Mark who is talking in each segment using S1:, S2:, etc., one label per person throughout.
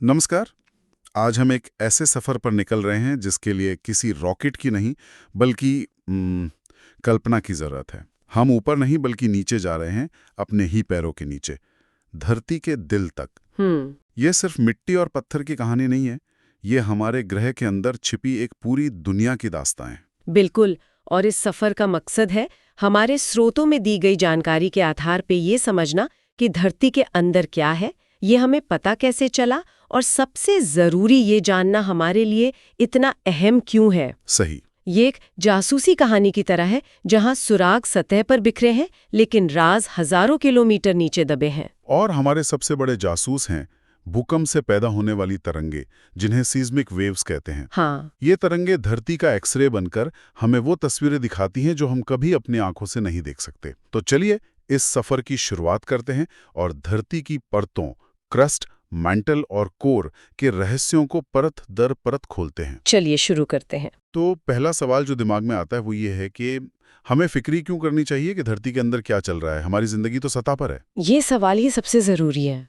S1: नमस्कार। आज हम एक ऐसे सफर पर निकल रहे हैं जिसके लिए किसी रॉकेट की नहीं बल्कि कल्पना की जरूरत है। हम ऊपर नहीं बल्कि नीचे जा रहे हैं, अपने ही पैरों के नीचे, धरती के दिल तक। यह सिर्फ मिट्टी और पत्थर की कहानी नहीं है, ये हमारे ग्रह के अंदर छिपी एक पूरी दुनिया की दास्तां है।
S2: बिल्कुल। और इस सफर का मकसद है हमारे स्रोतों में दी गई जानकारी के आधार पे ये समझना कि धरती के अंदर क्या है, ये हमें पता कैसे चला, और सबसे जरूरी ये जानना हमारे लिए इतना अहम क्यों है।
S1: सही।
S2: ये एक जासूसी कहानी की तरह है जहां सुराग सतह पर बिखरे हैं लेकिन राज हजारों किलोमीटर नीचे दबे हैं।
S1: और हमारे सबसे बड़े जासूस हैं भूकंप से पैदा होने वाली तरंगे, जिन्हें सीस्मिक वेव्स कहते हैं।
S2: हाँ।
S1: ये तरंगे धरती का एक्सरे बनकर हमें वो तस्वीरें दिखाती हैं जो हम कभी अपनी आंखों से नहीं देख सकते। तो चलिए इस सफर की शुरुआत करते हैं और धरती की परतों, क्रस्ट, मैंटल और कोर के रहस्यों को परत दर परत खोलते हैं।
S2: चलिए शुरू करते हैं।
S1: तो पहला सवाल जो दिमाग में आता है वो ये है कि हमें फिक्री क्यों करनी चाहिए कि धरती के अंदर क्या चल रहा है? हमारी जिंदगी तो सतह पर है।
S2: ये सवाल ही सबसे जरूरी है।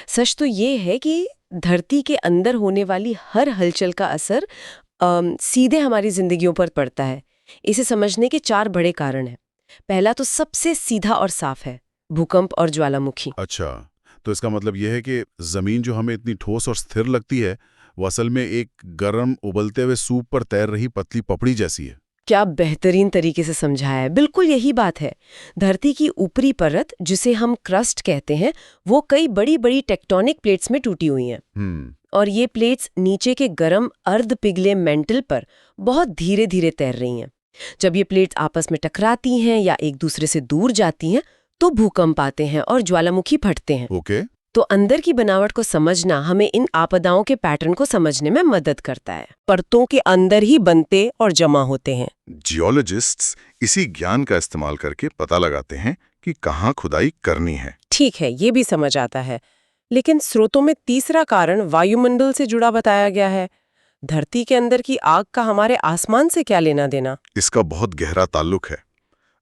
S2: सच तो ये है कि धरती के अंदर होने वाली हर हलचल का असर सीधे हमारी जिंदगियों पर पड़ता है। इसे समझने के 4 बड़े कारण हैं। पहला तो सबसे सीधा और साफ है, भूकंप और ज्वालामुखी।
S1: अच्छा, तो इसका मतलब यह है कि जमीन जो हमें इतनी ठोस और स्थिर लगती है वो असल में एक गर्म उबलते हुए सूप पर तैर रही पतली पपड़ी जैसी है।
S2: क्या बेहतरीन तरीके से समझाया है। बिल्कुल यही बात है। धरती की ऊपरी परत, जिसे हम क्रस्ट कहते हैं, वो कई बड़ी बड़ी टेक्टोनिक प्लेट्स में टूटी हुई हैं। और ये प्लेट्स नीचे के गर्म अर्ध पिघले मेंटल पर बहुत धीरे धीरे तैर रही हैं। जब ये प्लेट्स आपस में टकराती हैं या एक दूसरे से दूर जाती हैं तो भूकंप आते हैं और ज्वालामुखी फटते हैं।
S1: ओके।
S2: तो अंदर की बनावट को समझना हमें इन आपदाओं के पैटर्न को समझने में मदद करता है। परतों के अंदर ही बनते और जमा होते हैं।
S3: जियोलॉजिस्ट्स इसी ज्ञान का इस्तेमाल करके पता लगाते हैं कि कहाँ खुदाई करनी है।
S2: ठीक है, ये भी समझ आता है। लेकिन स्रोतों में तीसरा कारण वायुमंडल से जुड़ा बताया गया है। धरती के अंदर की आग का हमारे आसमान से क्या लेना देना?
S3: इसका बहुत गहरा ताल्लुक है।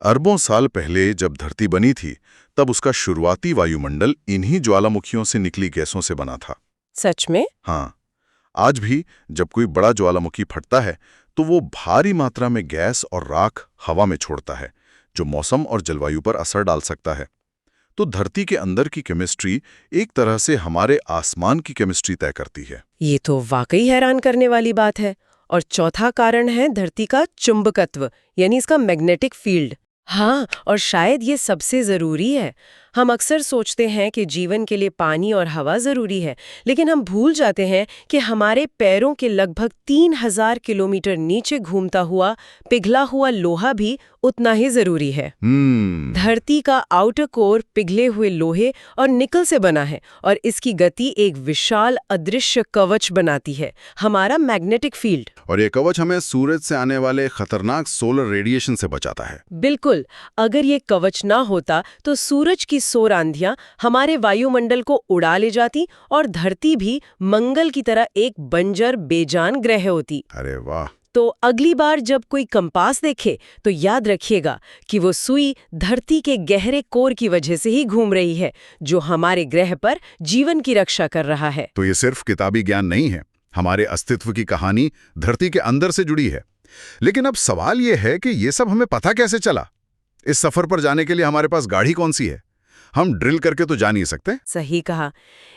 S3: अरबों साल पहले जब धरती बनी थी तब उसका शुरुआती वायुमंडल इन्हीं ज्वालामुखियों से निकली गैसों से बना था।
S2: सच में?
S3: हाँ, आज भी जब कोई बड़ा ज्वालामुखी फटता है तो वो भारी मात्रा में गैस और राख हवा में छोड़ता है, जो मौसम और जलवायु पर असर डाल सकता है। तो धरती के अंदर की केमिस्ट्री एक तरह से हमारे आसमान की केमिस्ट्री तय करती है।
S2: ये तो वाकई हैरान करने वाली बात है। और चौथा कारण है धरती का चुंबकत्व, यानी इसका मैग्नेटिक फील्ड। हाँ, और शायद ये सबसे जरूरी है। हम अक्सर सोचते हैं कि जीवन के लिए पानी और हवा जरूरी है, लेकिन हम भूल जाते हैं कि हमारे पैरों के लगभग 3000 किलोमीटर नीचे घूमता हुआ पिघला हुआ लोहा भी उतना ही जरूरी है। धरती का आउटर कोर पिघले हुए लोहे और निकल से बना है, और इसकी गति एक विशाल अदृश्य कवच बनाती है, हमारा मैग्नेटिक फील्ड।
S1: और ये कवच हमें सूरज से आने वाले खतरनाक सोलर रेडिएशन से बचाता है।
S2: बिल्कुल। अगर ये कवच ना होता तो सूरज की सौर आंधियां हमारे वायुमंडल को उड़ा ले जाती और धरती भी मंगल की तरह एक बंजर बेजान ग्रह होती।
S1: अरे वाह।
S2: तो अगली बार जब कोई कंपास देखे तो याद रखिएगा कि वो सुई धरती के गहरे कोर की वजह से ही घूम रही है, जो हमारे ग्रह पर जीवन की रक्षा कर रहा है।
S1: तो ये सिर्फ किताबी ज्ञान नहीं है, हमारे अस्तित्व की कहानी धरती के अंदर से जुड़ी है। लेकिन अब सवाल ये है कि ये सब हमें पता कैसे चला? इस सफर पर जाने के लिए हमारे पास गाड़ी कौन सी है? हम ड्रिल करके तो जा नहीं सकते।
S2: सही कहा।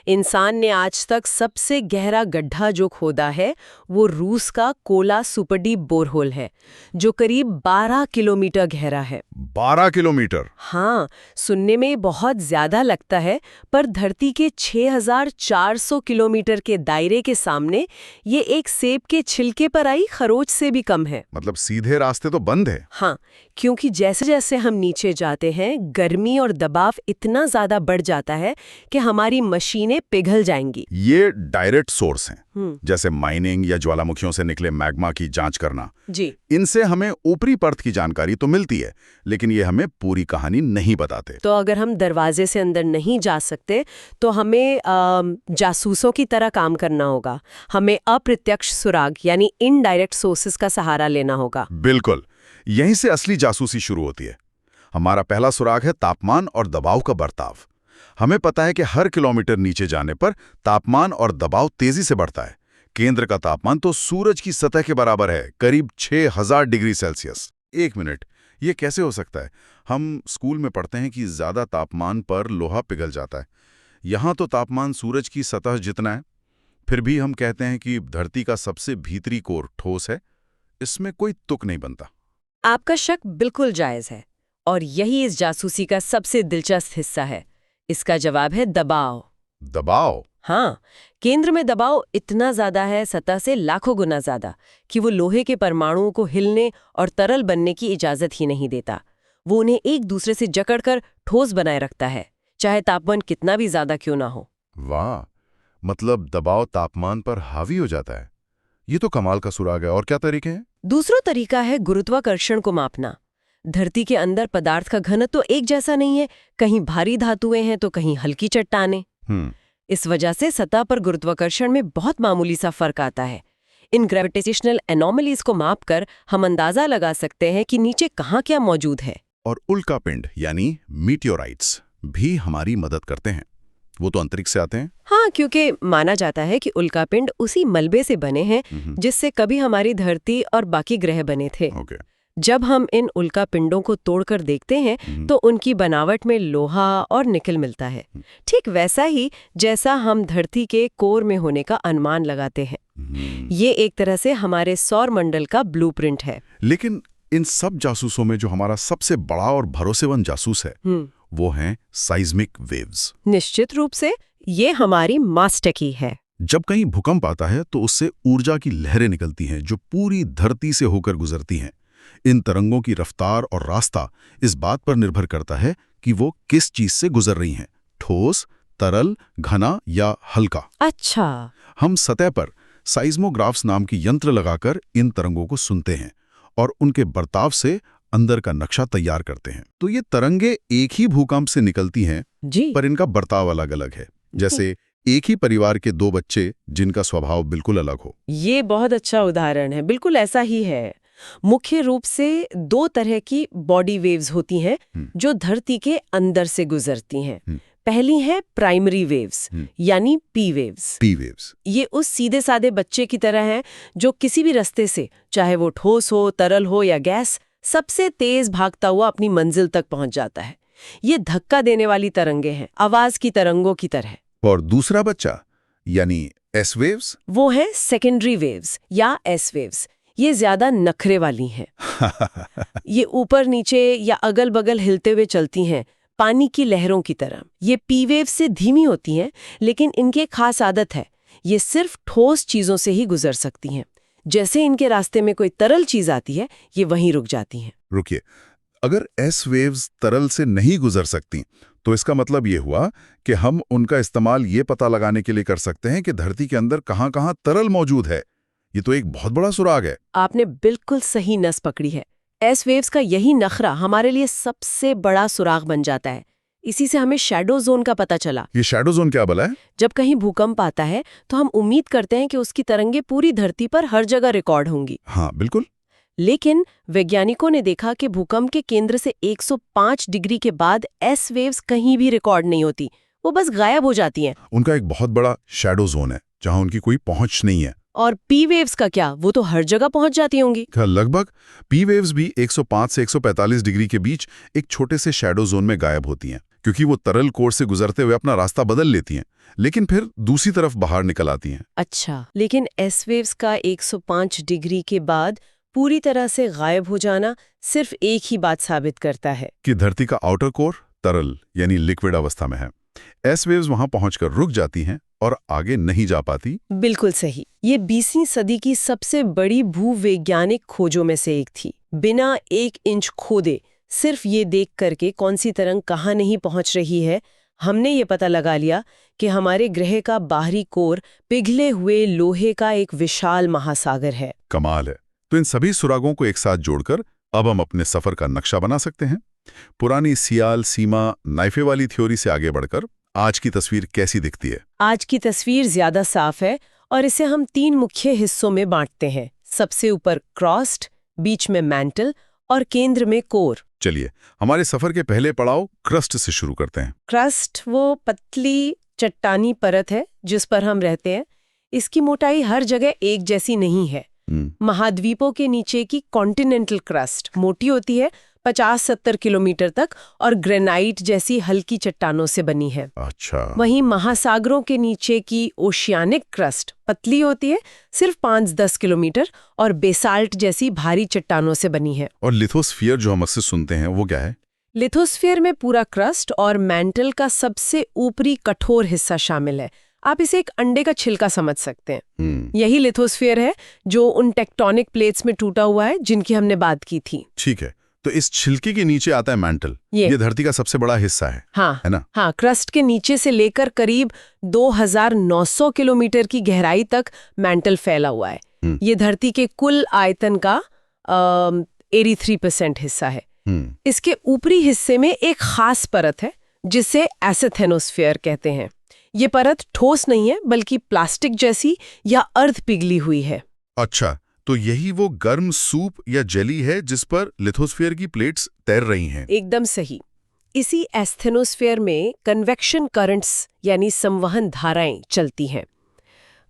S2: इंसान ने आज तक सबसे गहरा गड्ढा जो खोदा है वो रूस का कोला सुपरडीप बोरहोल है, जो करीब 12 किलोमीटर गहरा है।
S1: 12 किलोमीटर?
S2: हाँ, सुनने में बहुत ज्यादा लगता है, पर धरती के 6400 किलोमीटर के दायरे के सामने ये एक सेब के छिलके पर आई खरोच से भी कम है।
S1: मतलब सीधे रास्ते तो बंद है।
S2: हाँ, क्योंकि जैसे जैसे हम नीचे जाते हैं गर्मी और दबाव इतना ज्यादा बढ़ जाता है कि हमारी मशीनें पिघल जाएंगी।
S1: ये डायरेक्ट सोर्स हैं, जैसे माइनिंग या ज्वालामुखियों से निकले मैग्मा की जांच करना।
S2: जी।
S1: इनसे हमें ऊपरी परत की जानकारी तो मिलती है, लेकिन ये हमें पूरी कहानी नहीं बताते।
S2: तो अगर हम दरवाजे से अंदर नहीं जा सकते तो हमें जासूसों की तरह काम करना होगा। हमें अप्रत्यक्ष सुराग यानी इनडायरेक्ट सोर्सेस का सहारा लेना होगा।
S1: बिल्कुल, यहीं से असली जासूसी शुरू होती है। हमारा पहला सुराग है तापमान और दबाव का बर्ताव।
S3: हमें पता है कि हर किलोमीटर नीचे जाने पर तापमान और दबाव तेजी से बढ़ता है। केंद्र का तापमान तो सूरज की सतह के बराबर है, करीब 6000 डिग्री सेल्सियस। एक मिनट, ये कैसे हो सकता है? हम स्कूल में पढ़ते हैं कि ज्यादा तापमान पर लोहा पिघल जाता है। यहाँ तो तापमान सूरज की सतह जितना है, फिर भी हम कहते हैं कि धरती का सबसे भीतरी कोर ठोस है। इसमें कोई तुक नहीं बनता।
S2: आपका शक बिल्कुल जायज है, और यही इस जासूसी का सबसे दिलचस्प हिस्सा है। इसका जवाब है दबाव।
S3: दबाव?
S2: हाँ, केंद्र में दबाव इतना ज्यादा है, सतह से लाखों गुना ज्यादा, कि वो लोहे के परमाणुओं को हिलने और तरल बनने की इजाजत ही नहीं देता। वो उन्हें एक दूसरे से जकड़कर ठोस बनाए रखता है, चाहे तापमान कितना भी ज्यादा क्यों ना हो।
S3: वाह, मतलब दबाव तापमान पर हावी हो जाता है। ये तो कमाल का सुराग है। और क्या तरीके हैं?
S2: दूसरा तरीका है गुरुत्वाकर्षण को मापना। धरती के अंदर पदार्थ का घनत्व तो एक जैसा नहीं है, कहीं भारी धातुएं हैं तो कहीं हल्की चट्टानें। इस वजह से सतह पर गुरुत्वाकर्षण में बहुत मामूली सा फर्क आता है। इन ग्रेविटेशनल एनोमलीज को मापकर हम अंदाजा लगा सकते हैं कि नीचे कहाँ क्या मौजूद है।
S3: और उल्कापिंड यानी मीटियोराइट्स भी हमारी मदद करते हैं। वो तो अंतरिक्ष से आते हैं।
S2: हाँ, क्योंकि माना जाता है कि उल्कापिंड उसी मलबे से बने हैं जिससे कभी हमारी धरती और बाकी ग्रह बने थे। जब हम इन उल्कापिंडों को तोड़कर देखते हैं तो उनकी बनावट में लोहा और निकल मिलता है, ठीक वैसा ही जैसा हम धरती के कोर में होने का अनुमान लगाते हैं। ये एक तरह से हमारे सौर मंडल का ब्लूप्रिंट है।
S3: लेकिन इन सब जासूसों में जो हमारा सबसे बड़ा और भरोसेमंद जासूस है वो हैं साइज्मिक वेव्स।
S2: निश्चित रूप से ये हमारी मास्टकी है।
S3: जब कहीं भूकंप आता है तो उससे ऊर्जा की लहरें निकलती हैं जो पूरी धरती से होकर गुजरती हैं। इन तरंगों की रफ्तार और रास्ता इस बात पर निर्भर करता है कि वो किस चीज से गुजर रही हैं, ठोस, तरल, घना या हल्का।
S2: अच्छा।
S3: हम सतह पर साइज्मोग्राफ्स नाम की यंत्र लगाकर इन तरंगों को सुनते हैं और उनके बर्ताव से अंदर का नक्शा तैयार करते हैं। तो ये तरंगे एक ही भूकंप से निकलती हैं
S2: जी,
S3: पर इनका बर्ताव अलग अलग है। जैसे एक ही परिवार के दो बच्चे जिनका स्वभाव बिल्कुल अलग हो।
S2: ये बहुत अच्छा उदाहरण है। बिल्कुल ऐसा ही है। मुख्य रूप से दो तरह की बॉडी वेव्स होती हैं जो धरती के अंदर से गुजरती हैं। पहली है प्राइमरी वेव्स यानी पी वेव्स।
S3: पी वेव्स
S2: ये उस सीधे साधे बच्चे की तरह हैं जो किसी भी रास्ते से, चाहे वो ठोस हो, तरल हो या गैस, सबसे तेज भागता हुआ अपनी मंजिल तक पहुंच जाता है। ये धक्का देने वाली तरंगे हैं, आवाज की तरंगों की तरह।
S3: और दूसरा बच्चा यानी एस वेव्स,
S2: वो है सेकेंडरी वेव्स या एस वेव्स। ये ज्यादा नखरे वाली हैं। ये ऊपर नीचे या अगल बगल हिलते हुए चलती हैं, पानी की लहरों की तरह। ये पी वेव से धीमी होती हैं, लेकिन इनकी एक खास आदत है, ये सिर्फ ठोस चीजों से ही गुजर सकती हैं। जैसे इनके रास्ते में कोई तरल चीज आती है, ये वहीं रुक जाती हैं।
S3: रुकिए, अगर एस वेव्स तरल से नहीं गुजर सकती तो इसका मतलब ये हुआ कि हम उनका इस्तेमाल ये पता लगाने के लिए कर सकते हैं कि धरती के अंदर कहाँ-कहाँ तरल मौजूद है। ये तो एक बहुत बड़ा सुराग है।
S2: आपने बिल्कुल सही नस पकड़ी है। एस वेव्स का यही नखरा हमारे लिए सबसे बड़ा सुराग बन जाता है। इसी से हमें शैडो जोन का पता चला।
S3: ये शैडो जोन क्या भला है?
S2: जब कहीं भूकंप आता है तो हम उम्मीद करते हैं कि उसकी तरंगे पूरी धरती पर हर जगह रिकॉर्ड होंगी।
S3: हाँ, बिल्कुल।
S2: लेकिन वैज्ञानिकों ने देखा कि भूकंप के केंद्र से 105 डिग्री के बाद एस वेव्स कहीं भी रिकॉर्ड नहीं होती, वो बस गायब हो जाती हैं।
S3: उनका एक बहुत बड़ा शैडो जोन है जहां उनकी कोई पहुंच नहीं है।
S2: और पी वेव्स का क्या? वो तो हर जगह पहुंच जाती होंगी।
S3: लगभग पी वेव्स भी 105 से 145 डिग्री के बीच एक छोटे से शैडो जोन में गायब होती हैं, क्योंकि वो तरल कोर से गुजरते हुए अपना रास्ता बदल लेती हैं, लेकिन फिर दूसरी तरफ बाहर निकल आती हैं।
S2: अच्छा, लेकिन एस वेव्स का 105 डिग्री के बाद पूरी तरह से गायब हो जाना सिर्फ एक ही बात साबित करता है
S3: कि धरती का आउटर कोर तरल यानी लिक्विड अवस्था में है। एस वेव्स वहां पहुंचकर रुक जाती हैं और आगे नहीं जा पाती।
S2: बिल्कुल सही। ये 20वीं सदी की सबसे बड़ी भूवैज्ञानिक खोजों में से एक थी। बिना 1 इंच खोदे, सिर्फ ये देख करके कौन सी तरंग कहाँ नहीं पहुंच रही है, हमने ये पता लगा लिया कि हमारे ग्रह का बाहरी कोर पिघले हुए लोहे का एक विशाल महासागर है।
S3: कमाल है। तो इन सभी सुरागों को एक साथ जोड़कर अब हम अपने सफर का नक्शा बना सकते हैं। पुरानी सियाल, सीमा, नाइफे वाली थ्योरी से आगे बढ़कर आज की तस्वीर कैसी दिखती है?
S2: आज की तस्वीर ज्यादा साफ है और इसे हम 3 मुख्य हिस्सों में बांटते हैं। सबसे ऊपर क्रॉस्ट, बीच में मैंटल और केंद्र में कोर।
S1: चलिए, हमारे सफर के पहले पड़ाव क्रस्ट से शुरू करते हैं।
S2: क्रस्ट वो पतली चट्टानी परत है जिस पर हम रहते हैं। इसकी मोटाई हर जगह एक जैसी नहीं है। महाद्वीपों के नीचे की कॉन्टिनेंटल क्रस्ट मोटी होती है, 50-70 किलोमीटर तक, और ग्रेनाइट जैसी हल्की चट्टानों से बनी है।
S1: अच्छा।
S2: वहीं महासागरों के नीचे की ओशियानिक क्रस्ट पतली होती है, सिर्फ 5-10 किलोमीटर, और बेसाल्ट जैसी भारी चट्टानों से बनी है।
S1: और लिथोस्फीयर जो हम अक्सर सुनते हैं वो क्या है?
S2: लिथोस्फीयर में पूरा क्रस्ट और मैंटल का सबसे ऊपरी कठोर हिस्सा शामिल है। आप इसे एक अंडे का छिलका समझ सकते हैं। यही लिथोस्फीयर है जो उन टेक्टोनिक प्लेट्स में टूटा हुआ है जिनकी हमने बात की थी।
S1: ठीक है, तो इस छिलके के नीचे आता है मैंटल। ये धरती का सबसे बड़ा हिस्सा है।
S2: हाँ,
S1: है ना?
S2: हाँ, क्रस्ट के नीचे से लेकर करीब 2900 किलोमीटर की गहराई तक मैंटल फैला हुआ है। ये धरती के कुल आयतन का 83% हिस्सा है। इसके ऊपरी हिस्से में एक खास परत है जिसे एसिथेनोस्फीयर कहते हैं। ये परत ठोस नहीं है बल्कि प्लास्टिक जैसी या अर्ध पिघली हुई है।
S1: अच्छा, तो यही वो गर्म सूप या जेली है जिस पर लिथोस्फीयर की प्लेट्स तैर रही हैं।
S2: एकदम सही। इसी एस्थेनोस्फीयर में कन्वेक्शन करंट्स यानी संवहन धाराएं चलती हैं।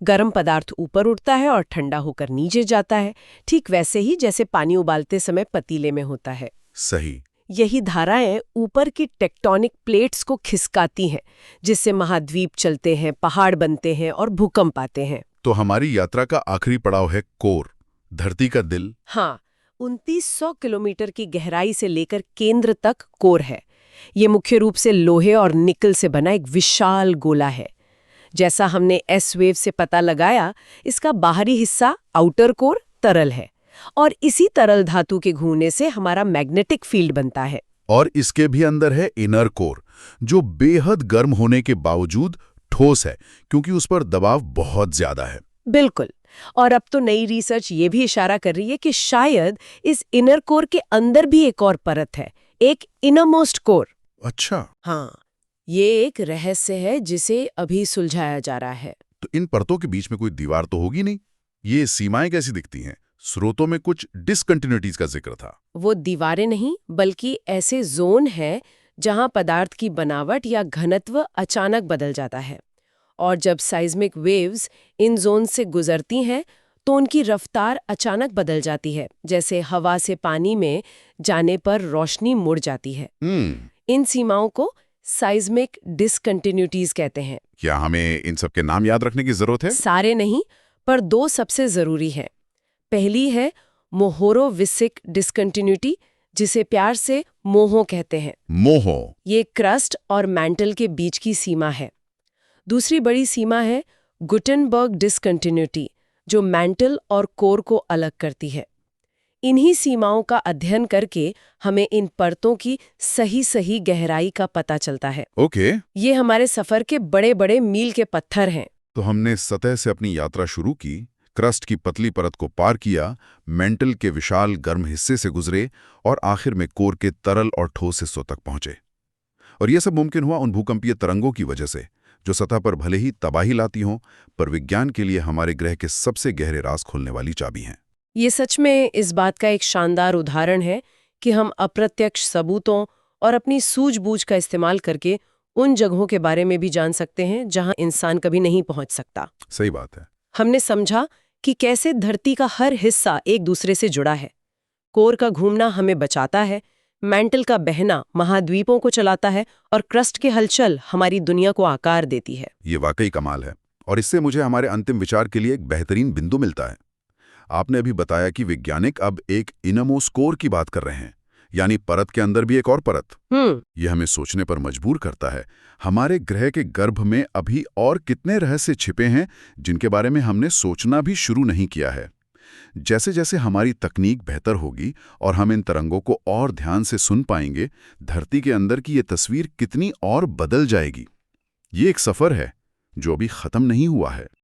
S2: गर्म पदार्थ ऊपर उठता है और ठंडा होकर नीचे जाता है, ठीक वैसे ही जैसे पानी उबालते समय पतीले में होता है।
S1: सही।
S2: यही धाराएं ऊपर की टेक्टोनिक प्लेट्स को खिसकाती हैं, जिससे महाद्वीप चलते हैं, पहाड़ बनते हैं और भूकंप आते हैं।
S1: तो हमारी यात्रा का आखिरी पड़ाव है कोर, धरती का दिल।
S2: हाँ, 2900 किलोमीटर की गहराई से लेकर केंद्र तक कोर है। ये मुख्य रूप से लोहे और निकल से बना एक विशाल गोला है। जैसा हमने एस वेव से पता लगाया, इसका बाहरी हिस्सा आउटर कोर तरल है, और इसी तरल धातु के घूमने से हमारा मैग्नेटिक फील्ड बनता है।
S1: और इसके भी अंदर है इनर कोर, जो बेहद गर्म होने के बावजूद ठोस है, क्योंकि उस पर दबाव बहुत ज्यादा है।
S2: बिल्कुल। और अब तो नई रिसर्च ये भी इशारा कर रही है कि शायद इस इनर कोर के अंदर भी एक और परत है, एक इनरमोस्ट कोर।
S1: अच्छा।
S2: हाँ, ये एक रहस्य है जिसे अभी सुलझाया जा रहा है।
S1: तो इन परतों के बीच में कोई दीवार तो होगी नहीं? ये सीमाएं कैसी दिखती हैं? स्रोतों में कुछ डिसकंटिन्यूटीज का जिक्र था।
S2: वो दीवारें नहीं, बल्कि ऐसे जोन हैं जहां पदार्थ की बनावट या घनत्व अचानक बदल जाता है, और जब साइज्मिक वेव्स इन जोन से गुजरती हैं तो उनकी रफ्तार अचानक बदल जाती है, जैसे हवा से पानी में जाने पर रोशनी मुड़ जाती है। इन सीमाओं को साइज्मिक डिसकंटिन्यूटीज कहते हैं।
S1: क्या हमें इन सब के नाम याद रखने की जरूरत है?
S2: सारे नहीं, पर 2 सबसे जरूरी हैं। पहली है मोहोरोविसिक डिसकंटिन्यूटी, जिसे प्यार से मोहो कहते हैं।
S1: मोहो।
S2: ये क्रस्ट और मैंटल के बीच की सीमा है। दूसरी बड़ी सीमा है गुटेनबर्ग डिसकंटिन्यूटी, जो मैंटल और कोर को अलग करती है। इन्हीं सीमाओं का अध्ययन करके हमें इन परतों की सही गहराई का पता चलता है।
S1: ओके।
S2: ये हमारे सफर के बड़े बड़े मील के पत्थर हैं।
S1: तो हमने सतह से अपनी यात्रा शुरू की, क्रस्ट की पतली परत को पार किया, मेंटल के विशाल गर्म हिस्से से गुजरे, और आखिर में कोर के तरल और ठोस हिस्सों तक पहुंचे। और यह सब मुमकिन हुआ उन भूकंपीय तरंगों की वजह से, जो सतह पर भले ही तबाही लाती हों, पर विज्ञान के लिए हमारे ग्रह के सबसे गहरे राज खोलने वाली चाबी हैं।
S2: ये सच में इस बात का एक शानदार उदाहरण है कि हम अप्रत्यक्ष सबूतों और अपनी सूझबूझ का इस्तेमाल करके उन जगहों के बारे में भी जान सकते हैं जहां इंसान कभी नहीं पहुंच सकता।
S1: सही बात है।
S2: हमने समझा कि कैसे धरती का हर हिस्सा एक दूसरे से जुड़ा है। कोर का घूमना हमें बचाता है, मैंटल का बहना महाद्वीपों को चलाता है, और क्रस्ट के हलचल हमारी दुनिया को आकार देती है।
S1: ये वाकई कमाल है, और इससे मुझे हमारे अंतिम विचार के लिए एक बेहतरीन बिंदु मिलता है। आपने अभी बताया कि वैज्ञानिक अब एक इनरमोस्ट कोर की बात कर रहे हैं, यानी परत के अंदर भी एक और परत। यह हमें सोचने पर मजबूर करता है, हमारे ग्रह के गर्भ में अभी और कितने रहस्य छिपे हैं जिनके बारे में हमने सोचना भी शुरू नहीं किया है। जैसे जैसे हमारी तकनीक बेहतर होगी और हम इन तरंगों को और ध्यान से सुन पाएंगे, धरती के अंदर की ये तस्वीर कितनी और बदल जाएगी। ये एक सफर है जो अभी खत्म नहीं हुआ है।